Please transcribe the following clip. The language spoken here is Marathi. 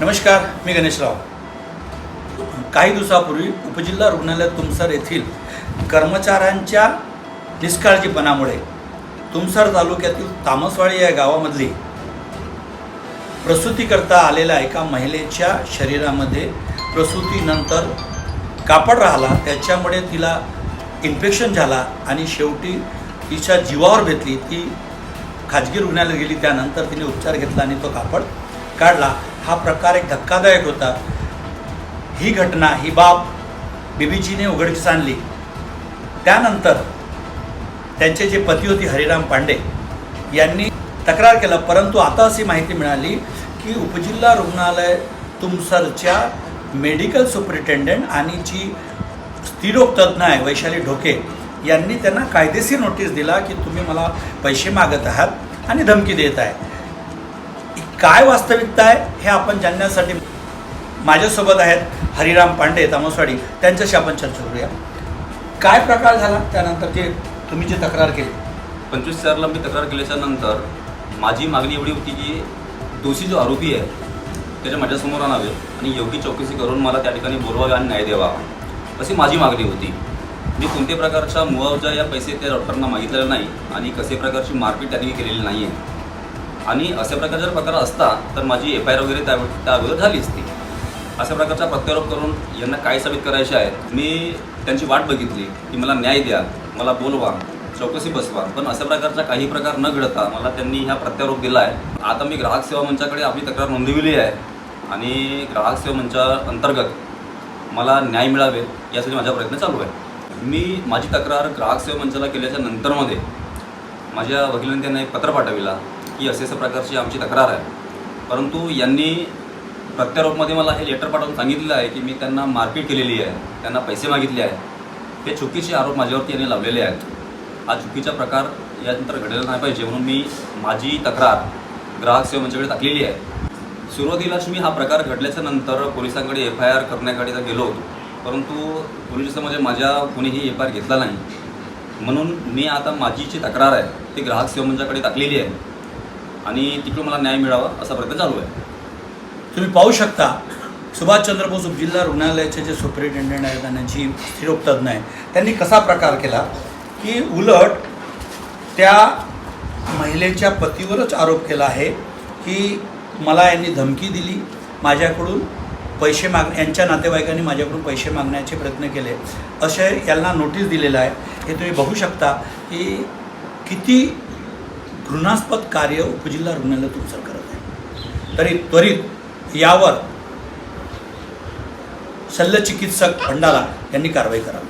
नमस्कार, मी गणेशराव. काही दिवसापूर्वी उपजिल्हा रुग्णालय तुमसर येथील कर्मचाऱ्यांच्या निष्काळजीपणामुळे तुमसर तालुक्यातील तामसवाडी या गावामधली प्रसूतीकरता आलेल्या एका महिलेच्या शरीरामध्ये प्रसूतीनंतर कापड राहिला, त्याच्यामुळे तिला इन्फेक्शन झाला आणि शेवटी तिच्या जीवावर बेतली. ती खाजगी रुग्णालयात गेली, त्यानंतर तिने उपचार घेतला आणि तो कापड काढला. हा प्रकार एक धक्कादायक होता. ही घटना ही बाब बीबीजीने उघडकीस आणली. त्यानंतर त्यांचे जे पती होते हरिराम पांडे यांनी तक्रार केला, परंतु आता अशी माहिती मिळाली की उपजिल्हा रुग्णालय तुमसरच्या मेडिकल सुपरिटेंडंट आणि जी स्त्रीरोग तज्ज्ञ आहे वैशाली ढोके यांनी त्यांना कायदेशीर नोटीस दिला की तुम्ही मला पैसे मागत आहात आणि धमकी देत आहे. काय वास्तविकता आहे हे आपण जाणण्यासाठी माझ्यासोबत आहेत हरिराम पांडे तामसवाडी, त्यांच्याशी आपण चर्चा करूया. काय प्रकार झाला त्यानंतर जे तुम्ही जी तक्रार केली? 25/4 मी तक्रार केल्याच्या नंतर माझी मागणी एवढी होती की दोषी जो आरोपी आहे त्याच्या माझ्यासमोर आणावे आणि योग्य चौकशी करून मला त्या ठिकाणी बोलवावे आणि न्याय द्यावा, अशी माझी मागणी होती. मी कोणत्याही प्रकारचा मुआवजा या पैसे त्या डॉक्टरांना मागितलेला नाही आणि कसे प्रकारची मारपीट त्यांनी केलेली नाही आहे. आणि अशा प्रकारचा जर प्रकार असता तर माझी FIR वगैरे त्या अगोदर झाली असती. अशा प्रकारचा प्रत्यारोप करून यांना काय साबित करायचे आहे. मी त्यांची वाट बघितली की मला न्याय द्या, मला बोलवा, चौकशी बसवा, पण अशा प्रकारचा काही प्रकार न घडता मला त्यांनी ह्या प्रत्यारोप दिला आहे. आता मी ग्राहक सेवा मंचाकडे आपली तक्रार नोंदविली आहे आणि ग्राहक सेवा मंचा अंतर्गत मला न्याय मिळावे यासाठी माझा प्रयत्न चालू आहे. मी माझी तक्रार ग्राहक सेवा मंचाला केल्याच्या नंतरमध्ये माझ्या वकिलांनी त्यांना एक पत्र पाठविला की अशा प्रकारची आमची तक्रार आहे, परंतु यांनी प्रत्यारोपमध्ये मला हे लेटर पाठवून सांगितलेलं आहे की मी त्यांना मारपीट केलेली आहे, त्यांना पैसे मागितले आहेत. ते चुकीचे आरोप माझ्यावरती यांनी लावलेले आहेत. हा चुकीचा प्रकार यानंतर घडलेला नाही पाहिजे म्हणून मी माझी तक्रार ग्राहक सेवा मंचाकडे टाकलेली आहे. सुरुवातीलाच मी हा प्रकार घडल्याच्या नंतर पोलिसांकडे FIR करण्याकडे गेलो होतो, परंतु पोलीस स्टेशनमध्ये माझ्या कोणीही FIR घेतला नाही. म्हणून मी आता माझी जी तक्रार आहे ती ग्राहक सेवा मंचाकडे टाकलेली आहे आणि तिकडून मला न्याय मिळावा असा प्रयत्न चालू आहे. तुम्ही पाहू शकता सुभाषचंद्र बोस उपजिल्हा रुग्णालयाचे जे सुपरिटेंडंट आहेत आणि जी स्त्रीरोग तज्ज्ञ आहे त्यांनी कसा प्रकार केला की उलट त्या महिलेच्या पतीवरच आरोप केला आहे की मला यांनी धमकी दिली, माझ्याकडून पैसे यांच्या नातेवाईकांनी माझ्याकडून पैसे मागण्याचे प्रयत्न केले, असे यांना नोटीस दिलेलं आहे. हे तुम्ही बघू शकता की किती घृणास्पद कार्य उपजिल्हा रुग्णालय तुमसर करत आहे. तरी त्वरित यावर शल्यचिकित्सक भंडारा यांनी कारवाई करावी.